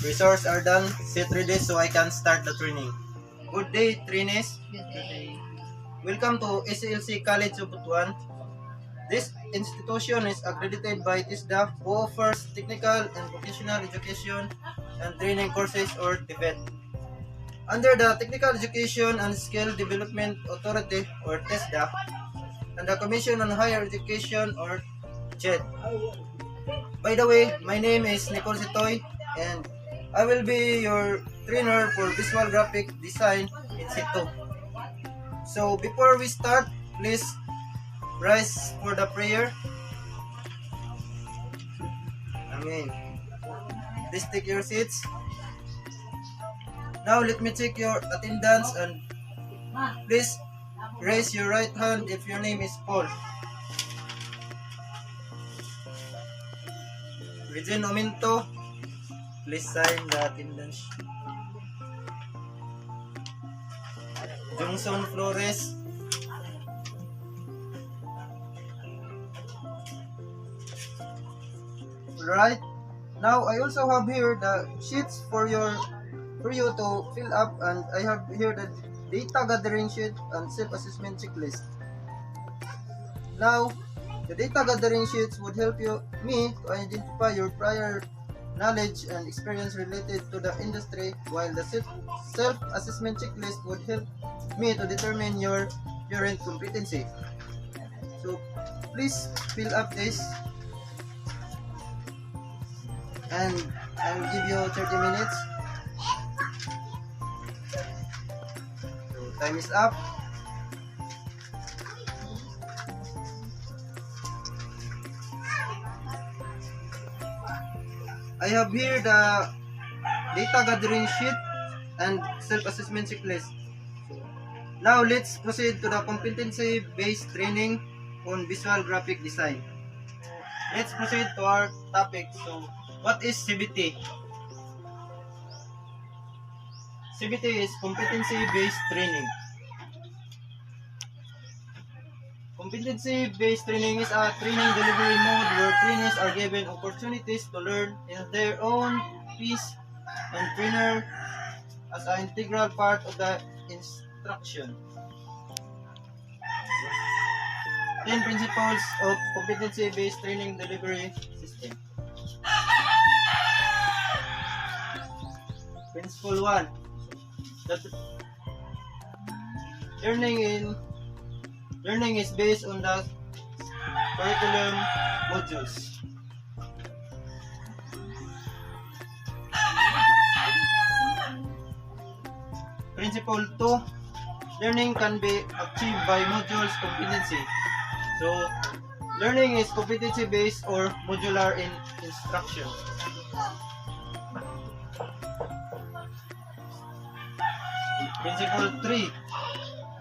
Resources are done. Sit ready so I can start the training. Good day, trainees. Good day. Welcome to SLC College of Butuan. This institution is accredited by TISDA, who offers technical and vocational education and training courses or TVET. Under the Technical Education and Skill Development Authority or TISDA and the Commission on Higher Education or JED. By the way, my name is Nicole Sitoy and I will be your trainer for visual graphic design in situ. So before we start, please rise for the prayer. Amen. Please take your seats. Now let me check your attendance and please raise your right hand if your name is Paul. Regine Ominto, please sign the attendance. Johnson Flores. Alright. Now I also have here the sheets for you to fill up, and I have here the data gathering sheet and self-assessment checklist. Now, the data gathering sheets would help me to identify your prior knowledge and experience related to the industry, while the self-assessment checklist would help me to determine your current competency. So, please fill up this, and I will give you 30 minutes. So, time is up. I have here the data gathering sheet and self-assessment checklist. Now let's proceed to the competency-based training on visual graphic design. Let's proceed to our topic. So, what is CBT? CBT is competency-based training. Competency-based training is a training delivery mode where trainees are given opportunities to learn in their own pace and trainer as an integral part of the instruction. 10 principles of competency-based training delivery system. Principle 1. Learning is based on the curriculum modules. Principle 2. Learning can be achieved by modules competency. So, learning is competency based or modular in instruction. Principle 3.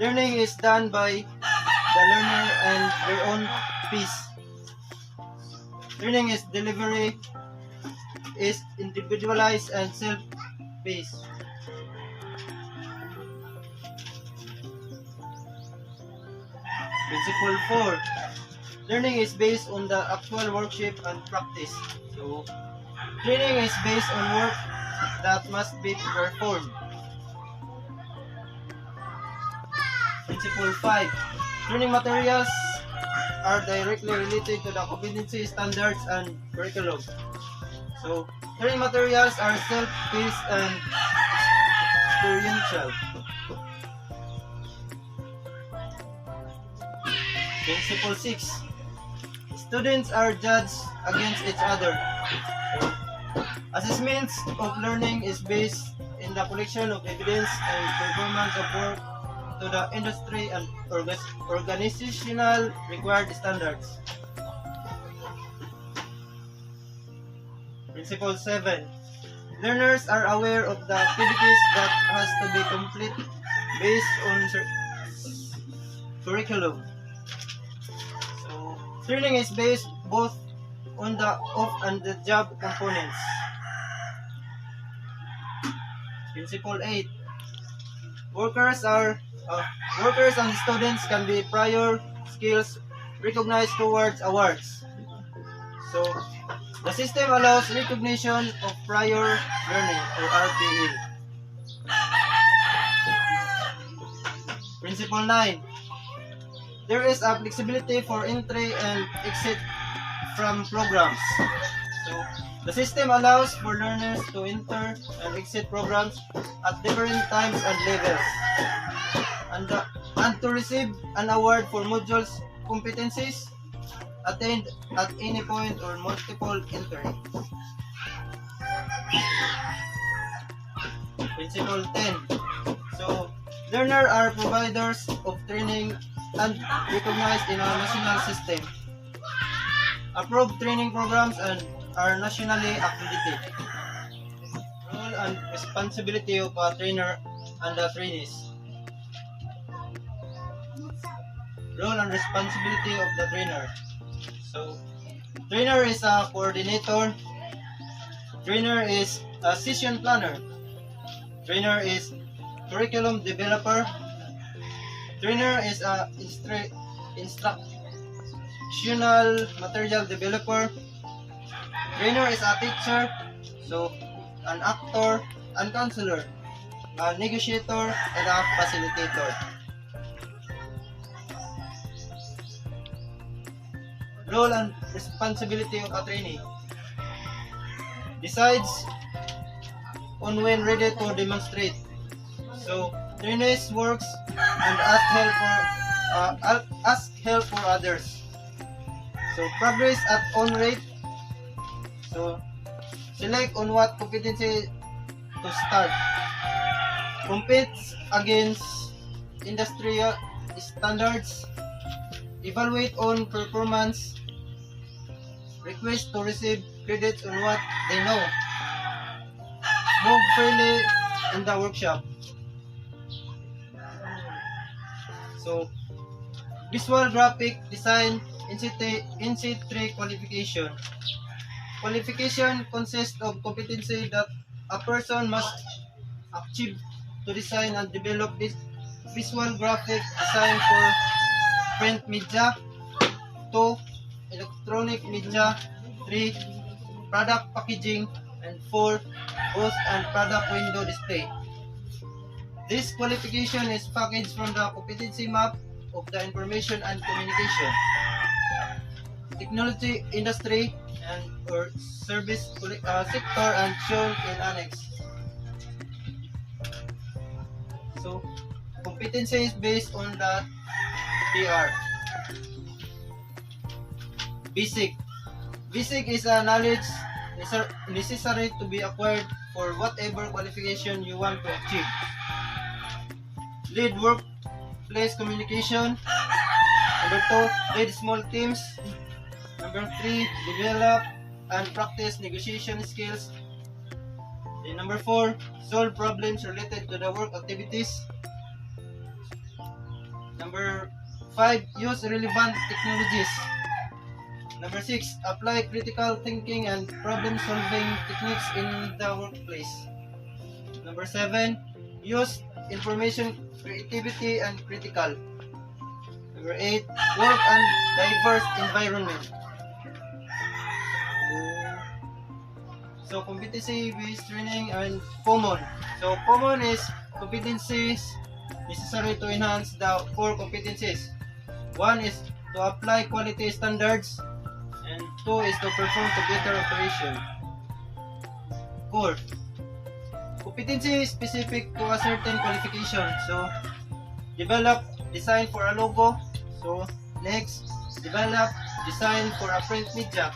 Learning is done by the learner and their own pace. Learning is delivery is individualized and self-paced. Principle 4. Learning is based on the actual workshop and practice. So, training is based on work that must be performed. Principle 5. Learning materials are directly related to the competency standards and curriculum. So, learning materials are self-paced and experiential. Principle 6. Students are judged against each other. So, assessments of learning is based in the collection of evidence and performance of work to the industry and organizational required standards. Principle 7. Learners are aware of the activities that has to be complete based on curriculum. So, learning is based both on the off and the job components. Principle 8. Workers and students can be prior skills recognized towards awards. So, The system allows recognition of prior learning or RPL. Principle 9. There is a flexibility for entry and exit from programs. So, the system allows for learners to enter and exit programs at different times and levels, and to receive an award for modules competencies attained at any point or multiple entry. Principle 10. So, learners are providers of training and recognized in our national system. Approved training programs and are nationally accredited. Role and responsibility of a trainer and the trainees. Role and responsibility of the trainer. So, trainer is a coordinator. Trainer is a session planner. Trainer is curriculum developer. Trainer is a instructional material developer. Trainer is a teacher, so an actor, and counselor, a negotiator, and a facilitator. Role and responsibility of a trainee. Decides on when ready to demonstrate. So, trainees works and ask help for others. So, progress at own rate. So, select on what competency to start. Competes against industrial standards. Evaluate on performance. Request to receive credits on what they know. Move freely in the workshop. So, visual graphic design NC3 qualification. Qualification consists of competency that a person must achieve to design and develop this visual graphic design for print media. 2. Electronic media. 3. Product packaging. And 4. Host and product window display. This qualification is packaged from the competency map of the information and communication, technology industry, and or service sector and shown in annex. So, competency is based on the PR. Basic. Basic is a knowledge necessary to be acquired for whatever qualification you want to achieve. Lead workplace communication. Number 2, lead small teams. Number 3, develop and practice negotiation skills. And number 4, solve problems related to the work activities. Number 5, use relevant technologies. Number 6, apply critical thinking and problem-solving techniques in the workplace. Number 7, use information creativity and critical. Number 8, work in diverse environment. So, competency-based training and common. So, common is competencies necessary to enhance the 4 competencies. 1 is to apply quality standards, and 2 is to perform to better operation. Core. Competency is specific to a certain qualification. So, develop design for a logo. So, next, develop design for a print media.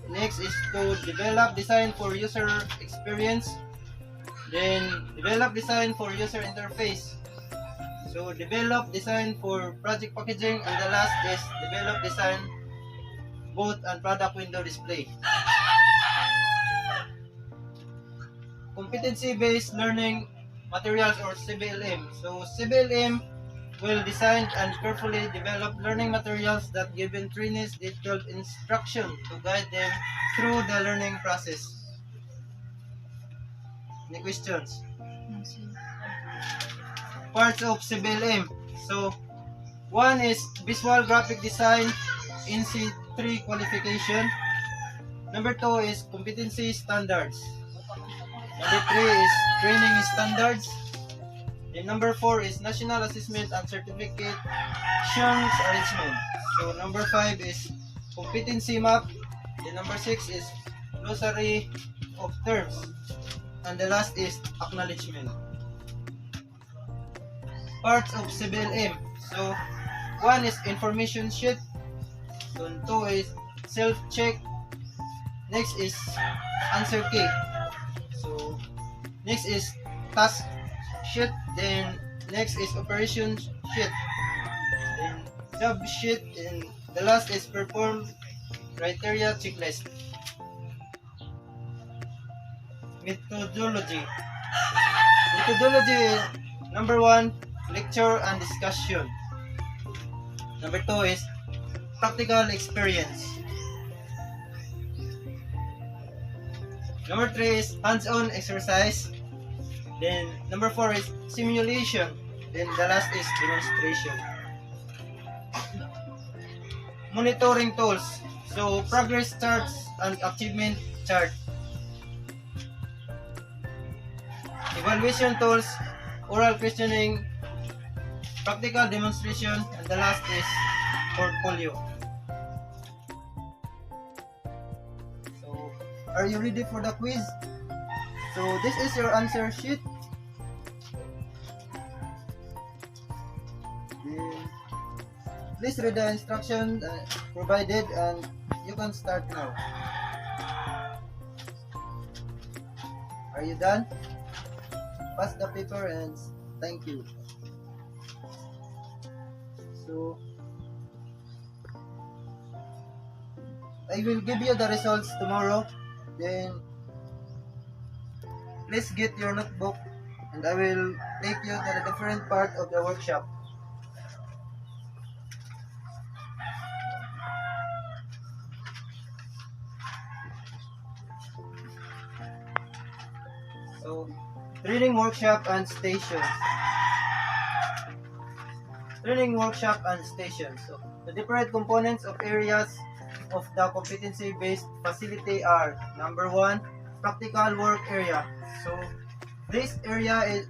Next is to develop design for user experience. Then, develop design for user interface. So, develop design for project packaging. And the last is develop design booth and product window display. Competency-based learning materials or CBLM. So, CBLM will design and carefully develop learning materials that give trainees detailed instruction to guide them through the learning process. Any questions? Parts of CBLM. So, 1 is visual graphic design, NC3 qualification. Number 2 is competency standards. Number 3 is training standards. Then number 4 is national assessment and certifications arrangement. So number 5 is competency map. Then number 6 is glossary of terms. And the last is acknowledgement. Parts of CBLM. So 1 is information sheet. So 2 is self-check. Next is answer key. So next is task sheet. Then next is operation sheet. Then job sheet. And the last is perform criteria checklist. Methodology. Methodology is number 1, lecture and discussion. Number 2 is practical experience. Number 3 is hands-on exercise. Then number 4 is simulation. Then the last is demonstration. Monitoring tools. So progress charts and achievement chart. Evaluation tools, oral questioning, practical demonstration, and the last is portfolio. So, are you ready for the quiz? So, this is your answer sheet. Please read the instructions provided and you can start now. Are you done? Pass the paper and thank you. So, I will give you the results tomorrow. Then, please get your notebook and I will take you to the different part of the workshop. So, training workshop and stations. Training workshop and stations. So, the different components of areas of the competency-based facility are: number 1, practical work area. So, this area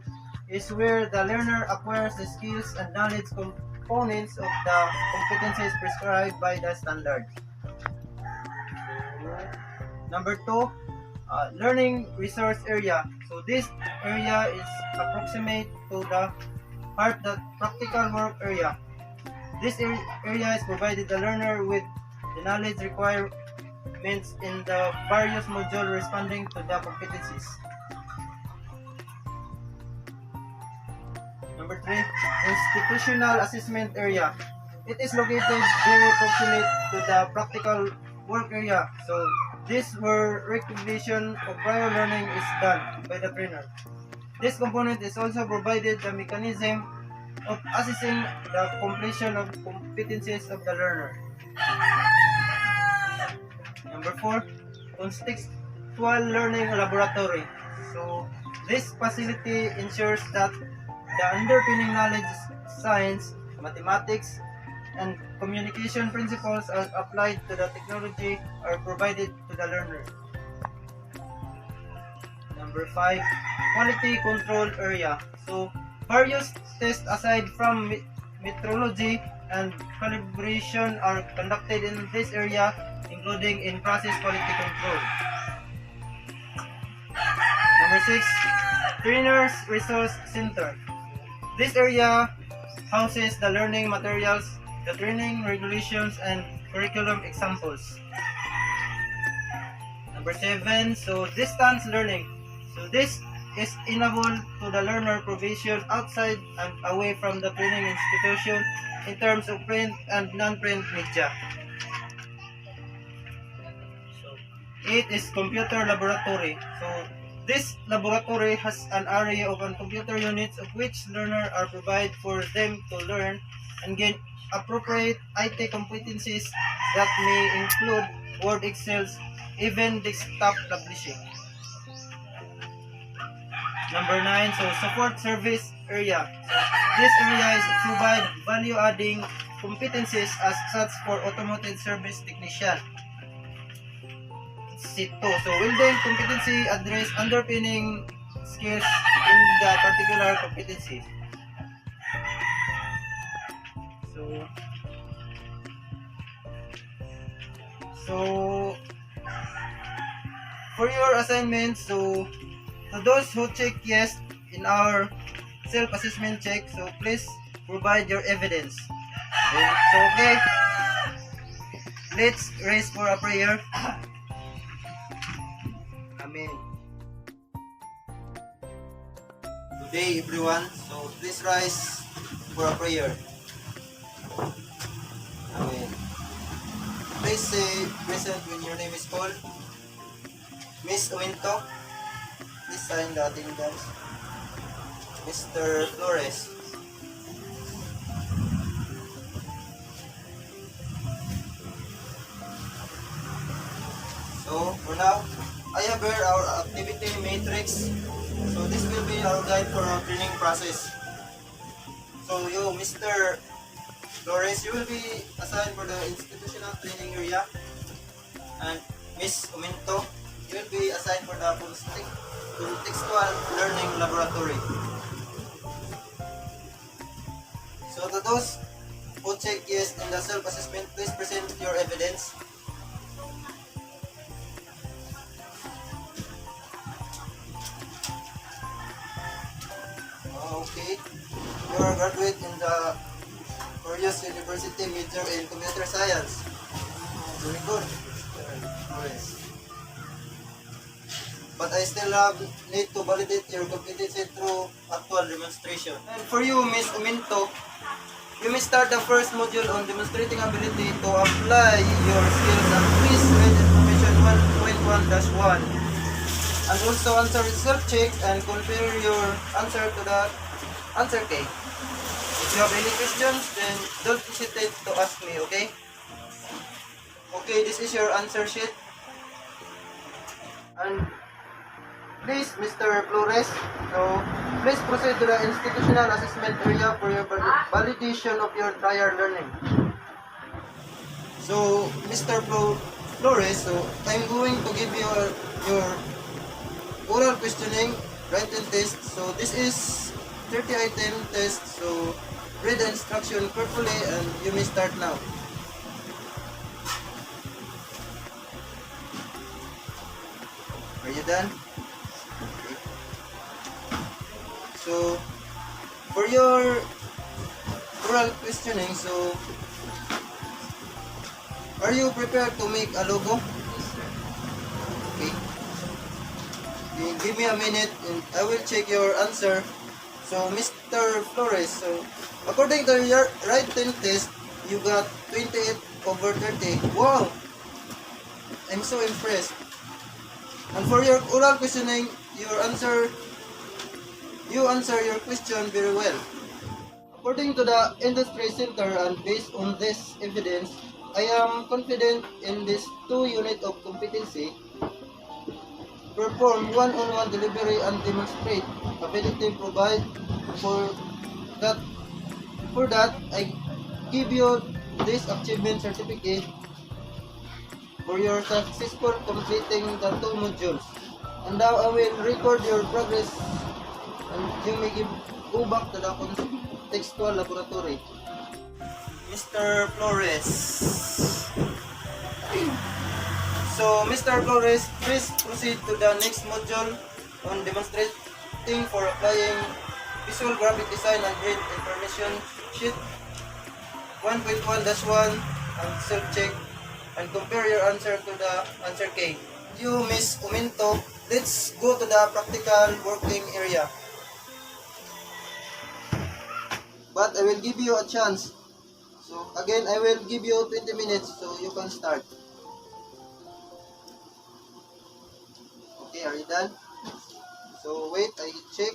is where the learner acquires the skills and knowledge components of the competencies prescribed by the standard. Number 2, learning resource area. So this area is approximate to the part that practical work area. This area is provided the learner with the knowledge requirements in the various modules responding to the competencies. Number 3, institutional assessment area. It is located very proximate to the practical work area. So this where recognition of prior learning is done by the trainer. This component is also provided the mechanism of assessing the completion of competencies of the learner. Number 4, contextual learning laboratory. So this facility ensures that the underpinning knowledge, science, mathematics, and communication principles are applied to the technology are provided to the learner. Number 5, quality control area. So, various tests aside from metrology and calibration are conducted in this area, including in-process quality control. Number 6, Trainers Resource Center. This area houses the learning materials, the training regulations, and curriculum examples. Number 7, so distance learning. So this is enable to the learner provision outside and away from the training institution in terms of print and non-print media. So 8 is computer laboratory. So this laboratory has an array of computer units of which learners are provided for them to learn and gain appropriate IT competencies that may include Word, Excel, even desktop publishing. Number 9, so support service area. So this area is provide value-adding competencies as such for automotive service technician, C2. So welding competency address underpinning skills in the particular competency. So for your assignment, so to those who check yes in our self-assessment check, so please provide your evidence. So okay, let's raise for a prayer. Amen. Good day everyone, so please rise for a prayer. Amen. Please say present when your name is called. Miss Uminto, please sign the attendance. Mr. Flores. So for now, I have here our activity matrix. So this will be our guide for our training process. So you, Mr. Flores, you will be assigned for the institutional training area, and Miss Uminto, you will be assigned for the contextual learning laboratory. So to those who check yes in the self-assessment, please present your evidence. Okay, you are a graduate in the Curious University major in computer science. Very good. Yes. But I still need to validate your competency through actual demonstration. And for you, Ms. Uminto, you may start the first module on demonstrating ability to apply your skills and please read information 1.1-1 and also answer self-check and compare your answer to the answer key. If you have any questions, then don't hesitate to ask me, okay? Okay, this is your answer sheet. And please, Mr. Flores, so please proceed to the institutional assessment area for your validation of your prior learning. So, Mr. Flores, so I'm going to give you your oral questioning, written test. So this is 30-item test. So read the instruction carefully and you may start now. Are you done? Okay. So for your oral questioning, so are you prepared to make a logo? Okay. Give me a minute and I will check your answer. So Mr. Flores, so according to your written test, you got 28/30. Wow! I'm so impressed. And for your oral questioning, you answer your question very well. According to the industry center and based on this evidence, I am confident in this 2 unit of competency. Perform one-on-one delivery and demonstrate ability provide for that I give you this achievement certificate for your successful completing the 2 modules. And now I will record your progress and you may go back to the contextual laboratory. Mr. Flores. So Mr. Flores, please proceed to the next module on demonstrating for applying visual graphic design and grid information sheet 1.1-1 and self-check and compare your answer to the answer key. You, Miss Uminto, let's go to the practical working area. But I will give you a chance. So again, I will give you 20 minutes so you can start. Okay, are you done? So wait, I check.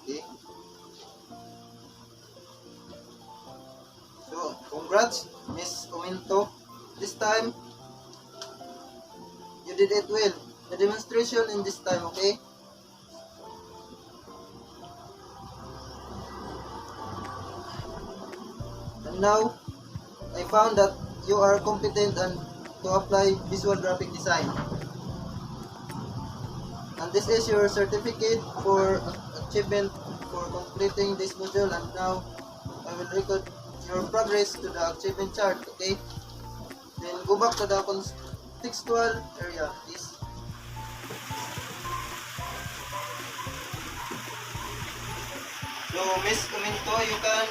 Okay. So congrats, Miss Uminto. This time you did it well. The demonstration in this time, okay? And now I found that you are competent and to apply visual graphic design. And this is your certificate for achievement for completing this module. And now I will record your progress to the achievement chart. Okay, then go back to the contextual area, please. So Miss Kuminto, you can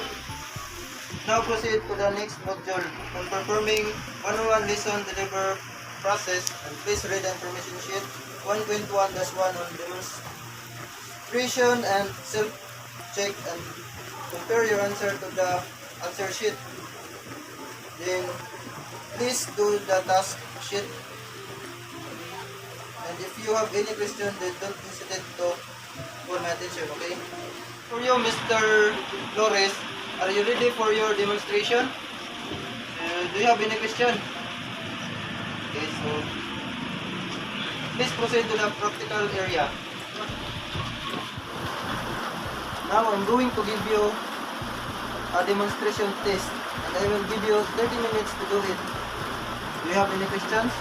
now proceed to the next module on performing 101 lesson deliver process, and please read the information sheet 1.1-1 on demonstration and self-check and compare your answer to the answer sheet. Then please do the task sheet, and if you have any question, then don't hesitate to call my attention. Okay? For you, Mr. Flores, are you ready for your demonstration? Do you have any question? Okay, so please proceed to the practical area. Now I'm going to give you a demonstration test, and I will give you 30 minutes to do it. Do you have any questions?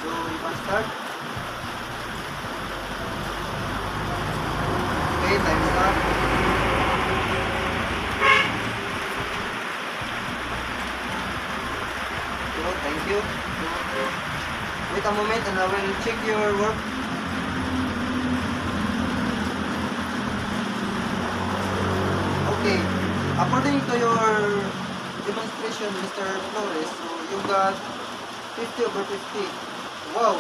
So you can start. Okay, time is up. So thank you. Wait a moment and I will check your work. Okay, according to your demonstration, Mr. Flores, so you got 50/50. Wow!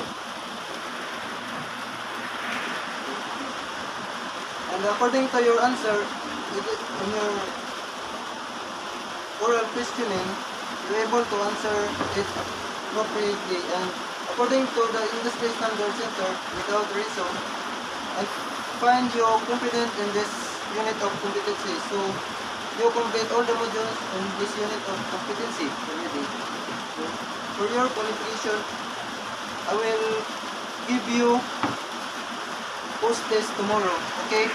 And according to your answer, in your oral questioning, you're able to answer it appropriately. And according to the industry standard center, without reason, I find you confident in this unit of competency. So you complete all the modules in this unit of competency already. So for your qualification, I will give you post test tomorrow. Okay?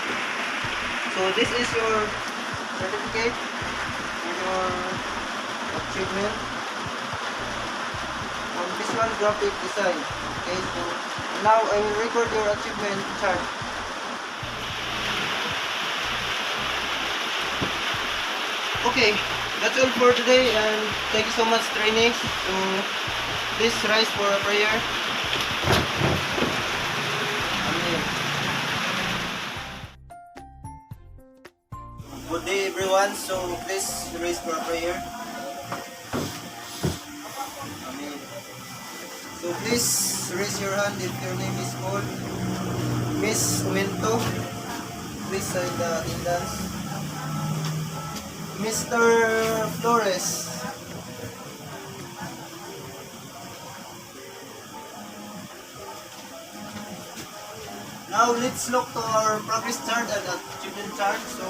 So this is your certificate for your achievement on visual graphic design. Okay, so now I will record your achievement chart. Okay, that's all for today, and thank you so much, trainees. So please rise for a prayer. Amen. Good day, everyone. So please rise for a prayer. Amen. So please raise your hand if your name is called. Miss Umento, please sign the attendance. Mr. Flores. Now let's look to our progress chart and achievement chart. So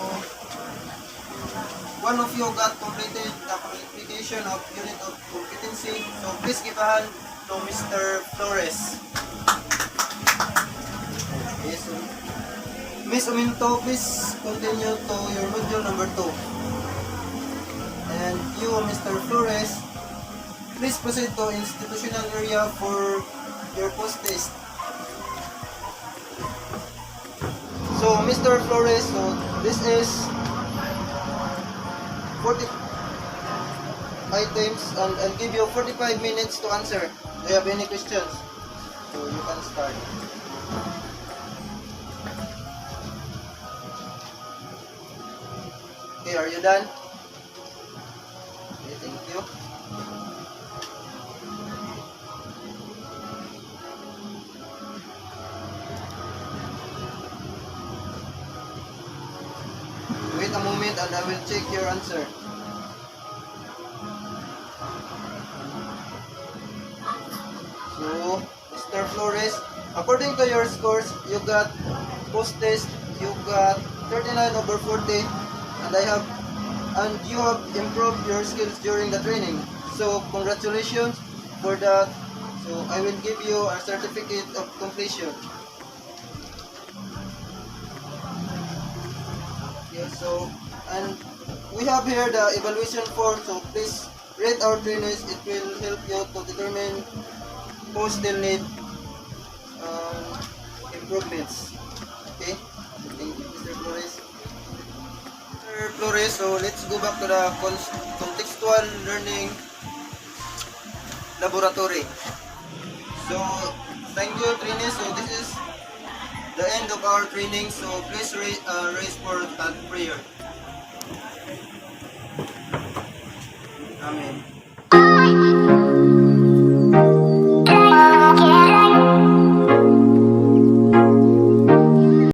one of you got completed the qualification of unit of competency. So please give a hand to Mr. Flores. Okay, so Miss Uminto, please continue to your module number 2. And you, Mr. Flores, please proceed to institutional area for your post-test. So, Mr. Flores, so this is 40 items, and I'll give you 45 minutes to answer. Do you have any questions? So, you can start. Okay, are you done? Okay, thank you. Wait a moment and I will check your answer. So, Mr. Flores, according to your scores, you got post-test, you got 39/40, and you have improved your skills during the training. So, congratulations for that. So, I will give you a certificate of completion. Okay, so, and we have here the evaluation form, so please read our trainers, it will help you to determine who still need um, improvements. Okay? Thank you, Mr. Flores. Mr. Flores, so let's go back to the contextual learning laboratory. So, thank you, trainees. So, this is the end of our training. So, please raise for that prayer. Amen.